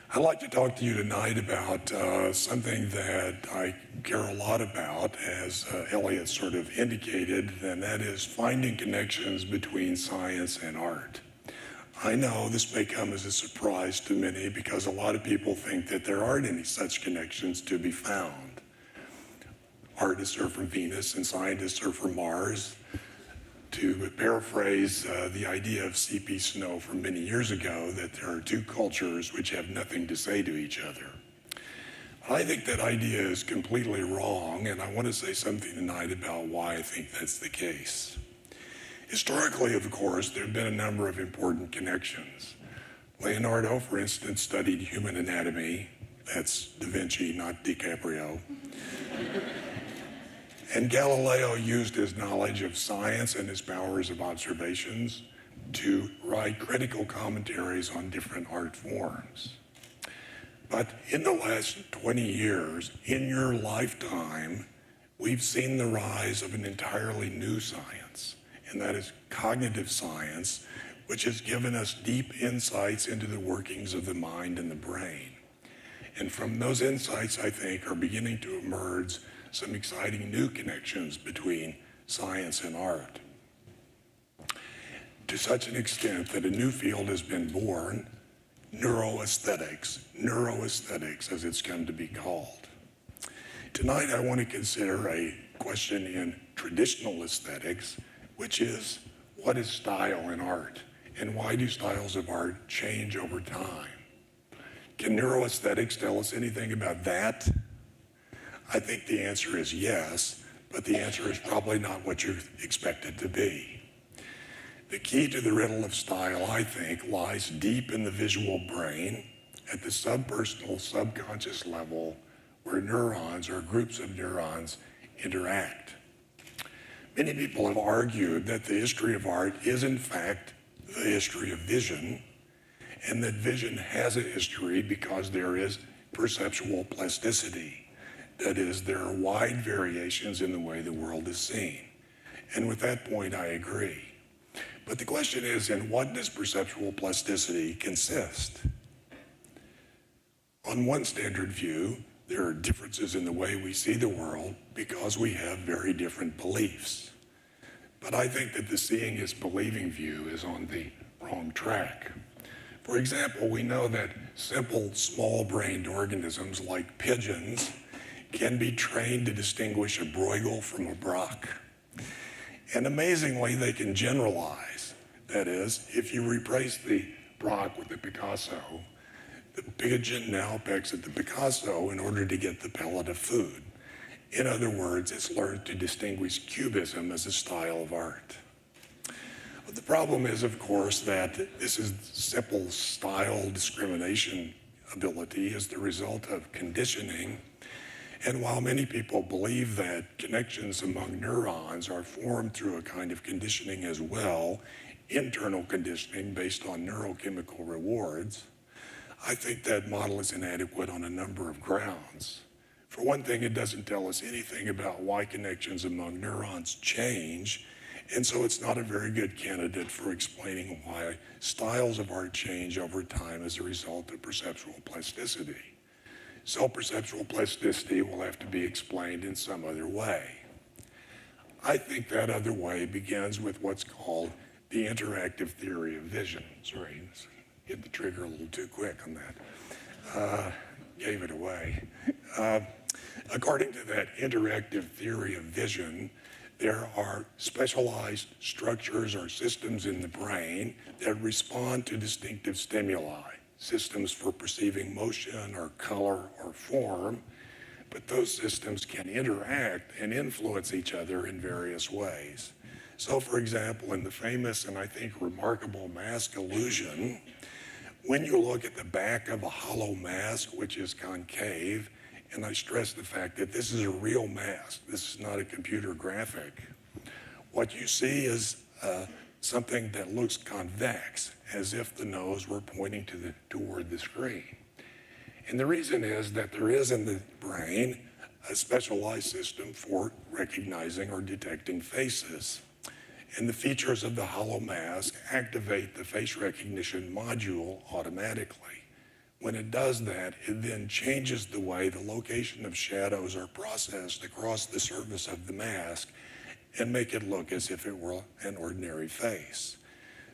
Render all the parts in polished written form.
I'd like to talk to you tonight about something that I care a lot about, as Elliot sort of indicated, and that is finding connections between science and art. I know this may come as a surprise to many because a lot of people think that there aren't any such connections to be found. Artists are from Venus and scientists are from Mars. To paraphrase the idea of C.P. Snow from many years ago, that there are two cultures which have nothing to say to each other. I think that idea is completely wrong, and I want to say something tonight about why I think that's the case. Historically, of course, there have been a number of important connections. Leonardo, for instance, studied human anatomy. That's Da Vinci, not DiCaprio. And Galileo used his knowledge of science and his powers of observations to write critical commentaries on different art forms. But in the last 20 years, in your lifetime, we've seen the rise of an entirely new science, and that is cognitive science, which has given us deep insights into the workings of the mind and the brain. And from those insights, I think, are beginning to emerge some exciting new connections between science and art. To such an extent that a new field has been born, neuroaesthetics as it's come to be called. Tonight I want to consider a question in traditional aesthetics, which is, what is style in art? And why do styles of art change over time? Can neuroaesthetics tell us anything about that? I think the answer is yes, but the answer is probably not what you expect it to be. The key to the riddle of style, I think, lies deep in the visual brain at the subpersonal, subconscious level where neurons or groups of neurons interact. Many people have argued that the history of art is in fact the history of vision, and that vision has a history because there is perceptual plasticity. That is, there are wide variations in the way the world is seen. And with that point, I agree. But the question is, in what does perceptual plasticity consist? On one standard view, there are differences in the way we see the world because we have very different beliefs. But I think that the seeing is believing view is on the wrong track. For example, we know that simple, small-brained organisms like pigeons can be trained to distinguish a Bruegel from a Braque. And amazingly, they can generalize. That is, if you replace the Braque with the Picasso, the pigeon now pecks at the Picasso in order to get the pellet of food. In other words, it's learned to distinguish cubism as a style of art. But the problem is, of course, that this is simple style discrimination ability is the result of conditioning. And while many people believe that connections among neurons are formed through a kind of conditioning as well, internal conditioning based on neurochemical rewards, I think that model is inadequate on a number of grounds. For one thing, it doesn't tell us anything about why connections among neurons change, and so it's not a very good candidate for explaining why styles of art change over time as a result of perceptual plasticity. So perceptual plasticity will have to be explained in some other way. I think that other way begins with what's called the interactive theory of vision. Sorry, hit the trigger a little too quick on that. Gave it away. According to that interactive theory of vision, there are specialized structures or systems in the brain that respond to distinctive stimuli. Systems for perceiving motion or color or form, but those systems can interact and influence each other in various ways. So, for example, in the famous and I think remarkable mask illusion, when you look at the back of a hollow mask, which is concave, and I stress the fact that this is a real mask, this is not a computer graphic, what you see is something that looks convex, as if the nose were pointing toward the screen. And the reason is that there is in the brain a specialized system for recognizing or detecting faces. And the features of the hollow mask activate the face recognition module automatically. When it does that, it then changes the way the location of shadows are processed across the surface of the mask and make it look as if it were an ordinary face.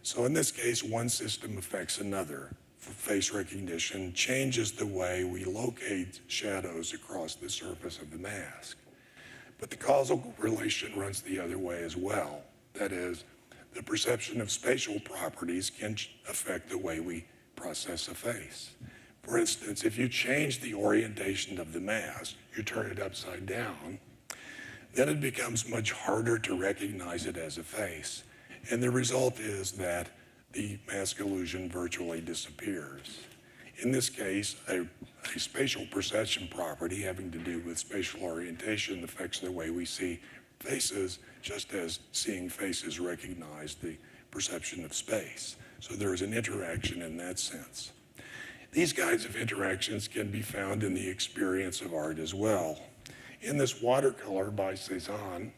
So in this case, one system affects another. Face recognition changes the way we locate shadows across the surface of the mask. But the causal relation runs the other way as well. That is, the perception of spatial properties can affect the way we process a face. For instance, if you change the orientation of the mask, you turn it upside down, then it becomes much harder to recognize it as a face. And the result is that the mask illusion virtually disappears. In this case, a spatial perception property having to do with spatial orientation affects the way we see faces, just as seeing faces recognize the perception of space. So there is an interaction in that sense. These kinds of interactions can be found in the experience of art as well. In this watercolor by Cezanne,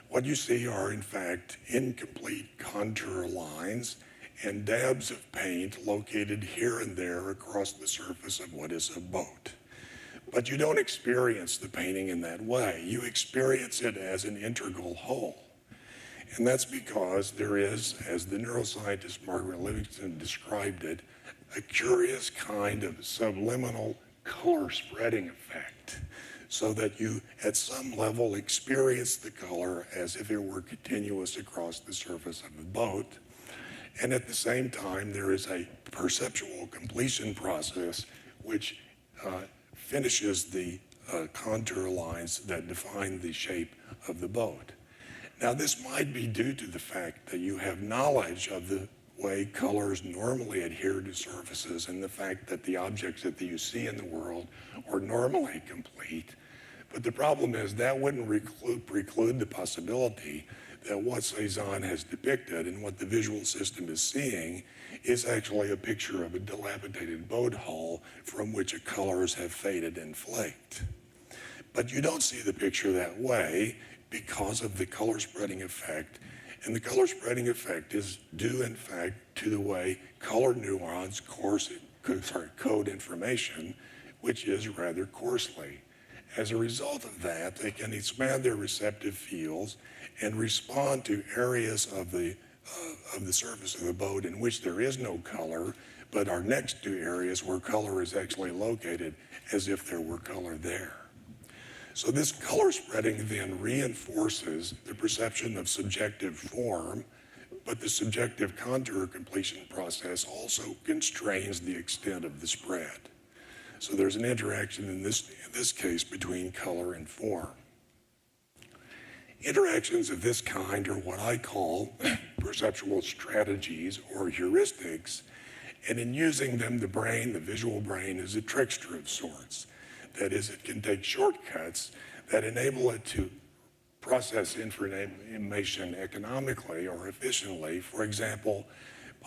what you see are, in fact, incomplete contour lines and dabs of paint located here and there across the surface of what is a boat. But you don't experience the painting in that way. You experience it as an integral whole. And that's because there is, as the neuroscientist Margaret Livingston described it, a curious kind of subliminal color spreading effect, so that you, at some level, experience the color as if it were continuous across the surface of the boat. And at the same time, there is a perceptual completion process which finishes the contour lines that define the shape of the boat. Now, this might be due to the fact that you have knowledge of the way colors normally adhere to surfaces and the fact that the objects that you see in the world are normally complete. But the problem is that wouldn't preclude the possibility that what Cezanne has depicted and what the visual system is seeing is actually a picture of a dilapidated boat hull from which colors have faded and flaked. But you don't see the picture that way because of the color spreading effect. And the color spreading effect is due, in fact, to the way color neurons code information, which is rather coarsely. As a result of that, they can expand their receptive fields and respond to areas of the surface of the boat in which there is no color, but are next to areas where color is actually located as if there were color there. So this color spreading then reinforces the perception of subjective form, but the subjective contour completion process also constrains the extent of the spread. So there's an interaction in this case between color and form. Interactions of this kind are what I call perceptual strategies or heuristics, and in using them, the visual brain, is a trickster of sorts. That is, it can take shortcuts that enable it to process information economically or efficiently, for example,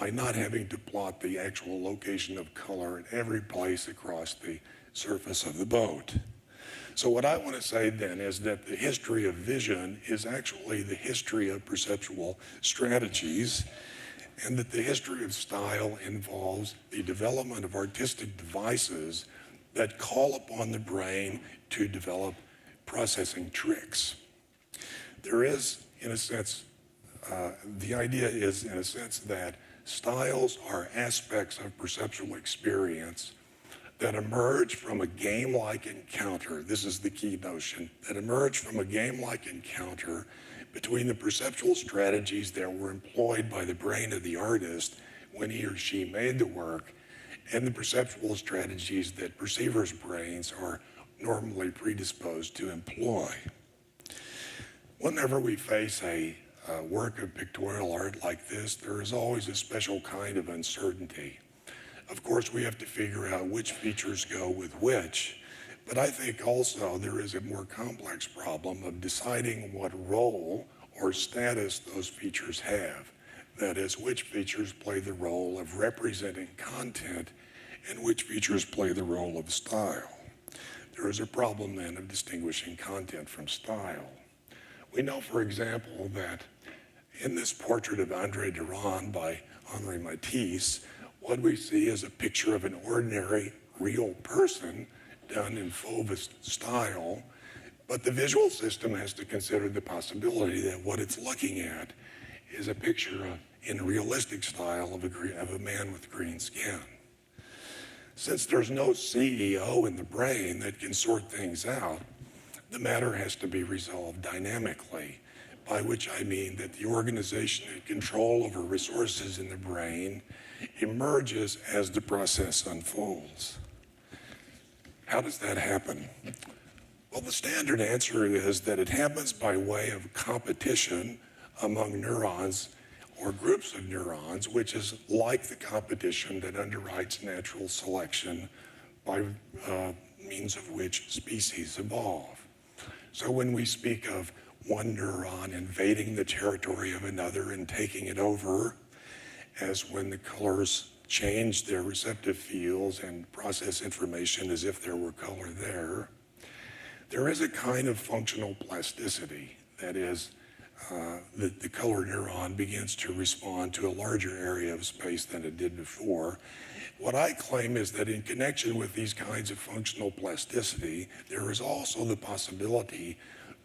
by not having to plot the actual location of color in every place across the surface of the boat. So what I want to say then is that the history of vision is actually the history of perceptual strategies, and that the history of style involves the development of artistic devices that call upon the brain to develop processing tricks. There is, in a sense, the idea is, in a sense, that styles are aspects of perceptual experience that emerge from a game-like encounter. This is the key notion, that emerge from a game-like encounter between the perceptual strategies that were employed by the brain of the artist when he or she made the work, and the perceptual strategies that perceivers' brains are normally predisposed to employ. Whenever we face a work of pictorial art like this, there is always a special kind of uncertainty. Of course, we have to figure out which features go with which, but I think also there is a more complex problem of deciding what role or status those features have. That is, which features play the role of representing content and which features play the role of style. There is a problem then of distinguishing content from style. We know, for example, that in this portrait of André Derain by Henri Matisse, What we see is a picture of an ordinary, real person done in Fauve style, but the visual system has to consider the possibility that what it's looking at is a picture in realistic style of a man with green skin. Since there's no CEO in the brain that can sort things out, the matter has to be resolved dynamically, by which I mean that the organization and control over resources in the brain emerges as the process unfolds. How does that happen? Well, the standard answer is that it happens by way of competition among neurons or groups of neurons, which is like the competition that underwrites natural selection by means of which species evolve. So when we speak of one neuron invading the territory of another and taking it over, as when the colors change their receptive fields and process information as if there were color there, there is a kind of functional plasticity. That is, the color neuron begins to respond to a larger area of space than it did before. What I claim is that in connection with these kinds of functional plasticity, there is also the possibility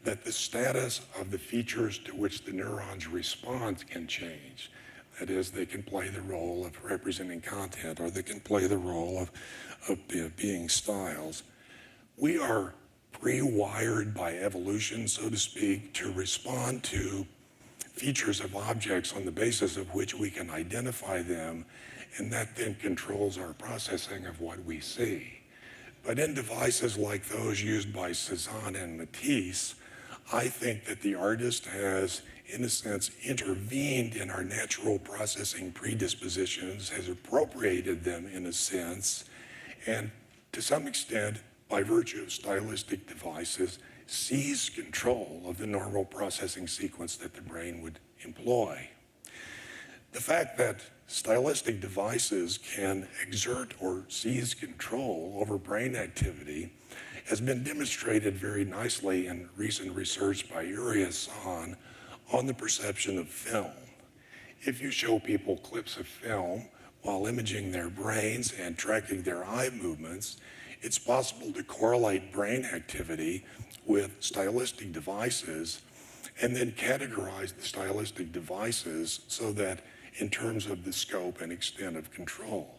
that the status of the features to which the neurons respond can change. That is, they can play the role of representing content, or they can play the role of being styles. We are pre-wired by evolution, so to speak, to respond to features of objects on the basis of which we can identify them, and that then controls our processing of what we see. But in devices like those used by Cezanne and Matisse, I think that the artist has, in a sense, intervened in our natural processing predispositions, has appropriated them in a sense, and to some extent, by virtue of stylistic devices, seized control of the normal processing sequence that the brain would employ. The fact that stylistic devices can exert or seize control over brain activity has been demonstrated very nicely in recent research by Uri Hassan on the perception of film. If you show people clips of film while imaging their brains and tracking their eye movements, it's possible to correlate brain activity with stylistic devices and then categorize the stylistic devices so that in terms of the scope and extent of control.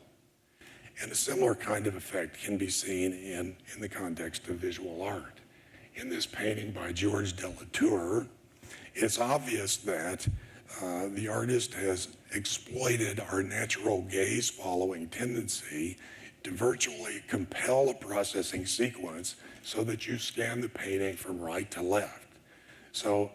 And a similar kind of effect can be seen in the context of visual art. In this painting by Georges de Latour, it's obvious that the artist has exploited our natural gaze-following tendency to virtually compel a processing sequence so that you scan the painting from right to left. So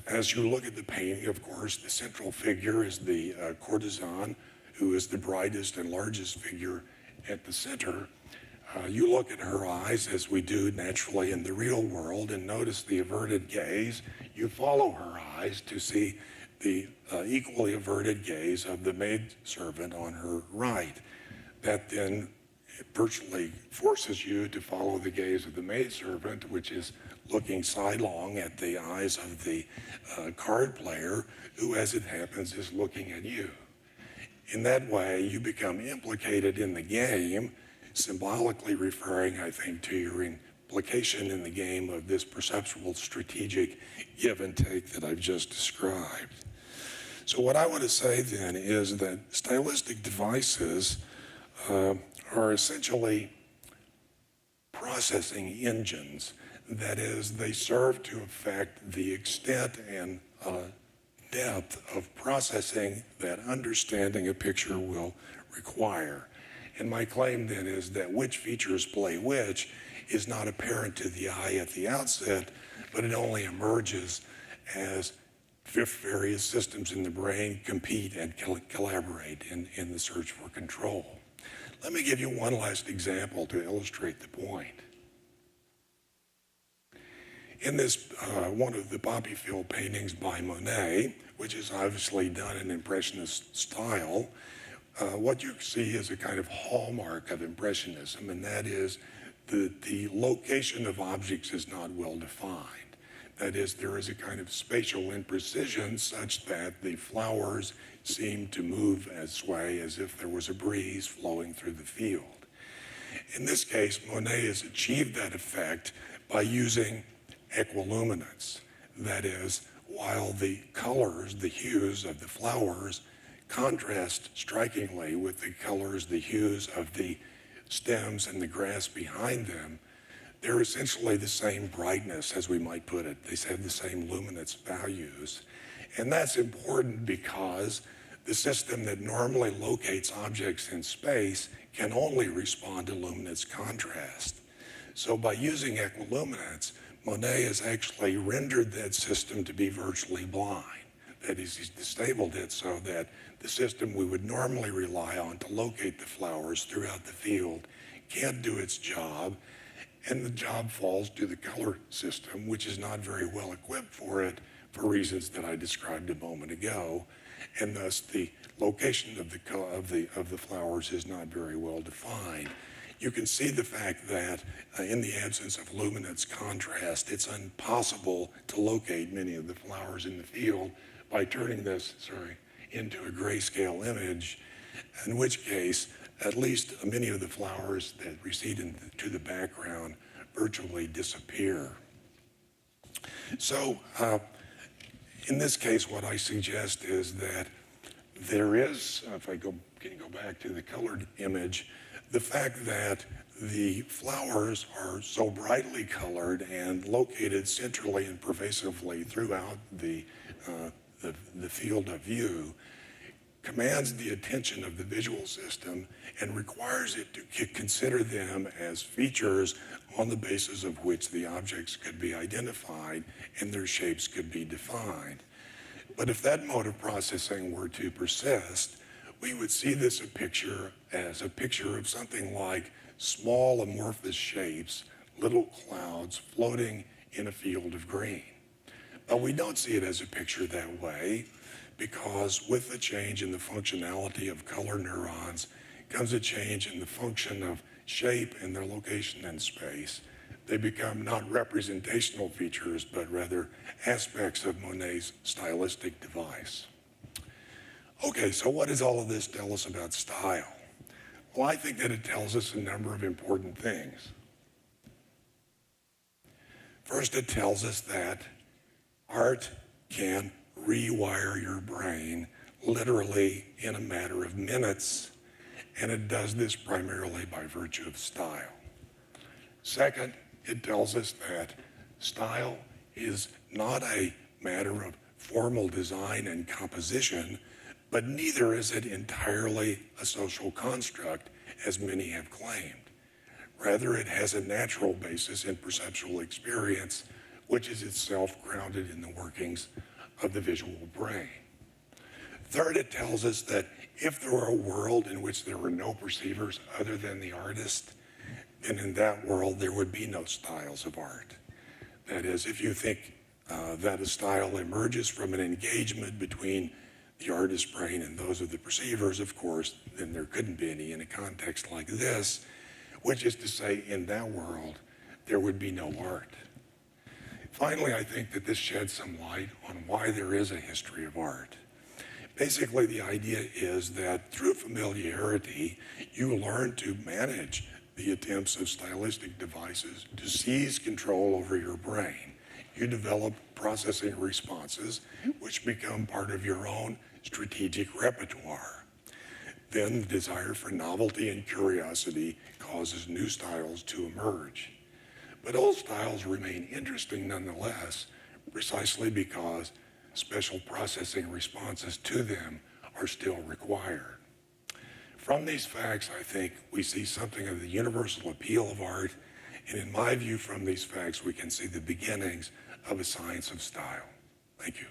as you look at the painting, of course, the central figure is the courtesan, who is the brightest and largest figure at the center. You look at her eyes, as we do naturally in the real world, and notice the averted gaze. You follow her eyes to see the equally averted gaze of the maidservant on her right. That then virtually forces you to follow the gaze of the maidservant, which is looking sidelong at the eyes of the card player, who, as it happens, is looking at you. In that way, you become implicated in the game, symbolically referring, I think, to your implication in the game of this perceptual strategic give and take that I've just described. So what I want to say then is that stylistic devices are essentially processing engines. That is, they serve to affect the extent and depth of processing that understanding a picture will require. And my claim then is that which features play which is not apparent to the eye at the outset, but it only emerges as various systems in the brain compete and collaborate in the search for control. Let me give you one last example to illustrate the point. In this, one of the poppy field paintings by Monet, which is obviously done in Impressionist style, what you see is a kind of hallmark of Impressionism, and that is the location of objects is not well defined. That is, there is a kind of spatial imprecision such that the flowers seem to move and sway as if there was a breeze flowing through the field. In this case, Monet has achieved that effect by using equiluminance. That is, while the colors, the hues of the flowers contrast strikingly with the colors, the hues of the stems and the grass behind them, they're essentially the same brightness, as we might put it. They have the same luminance values. And that's important because the system that normally locates objects in space can only respond to luminance contrast. So by using equiluminance, Monet has actually rendered that system to be virtually blind. That is, he's disabled it so that the system we would normally rely on to locate the flowers throughout the field can't do its job, and the job falls to the color system, which is not very well equipped for it for reasons that I described a moment ago, and thus the location of the flowers is not very well defined. You can see the fact that in the absence of luminance contrast, it's impossible to locate many of the flowers in the field by turning this, into a grayscale image, in which case, at least many of the flowers that recede into the background virtually disappear. So, in this case, what I suggest is that there is, if I can go back to the colored image, the fact that the flowers are so brightly colored and located centrally and pervasively throughout the field of view commands the attention of the visual system and requires it to consider them as features on the basis of which the objects could be identified and their shapes could be defined. But if that mode of processing were to persist, we would see this as a picture of something like small amorphous shapes, little clouds floating in a field of green. But we don't see it as a picture that way, because with the change in the functionality of color neurons comes a change in the function of shape and their location in space. They become not representational features, but rather aspects of Monet's stylistic device. Okay, so what does all of this tell us about style? Well, I think that it tells us a number of important things. First, it tells us that art can rewire your brain literally in a matter of minutes, and it does this primarily by virtue of style. Second, it tells us that style is not a matter of formal design and composition, but neither is it entirely a social construct, as many have claimed. Rather, it has a natural basis in perceptual experience, which is itself grounded in the workings of the visual brain. Third, it tells us that if there were a world in which there were no perceivers other than the artist, then in that world there would be no styles of art. That is, if you think that a style emerges from an engagement between the artist's brain and those of the perceivers, of course, then there couldn't be any in a context like this, which is to say, in that world, there would be no art. Finally, I think that this sheds some light on why there is a history of art. Basically, the idea is that through familiarity, you learn to manage the attempts of stylistic devices to seize control over your brain. You develop processing responses which become part of your own strategic repertoire. Then the desire for novelty and curiosity causes new styles to emerge. But old styles remain interesting nonetheless, precisely because special processing responses to them are still required. From these facts, I think we see something of the universal appeal of art, and in my view, from these facts, we can see the beginnings of a science of style. Thank you.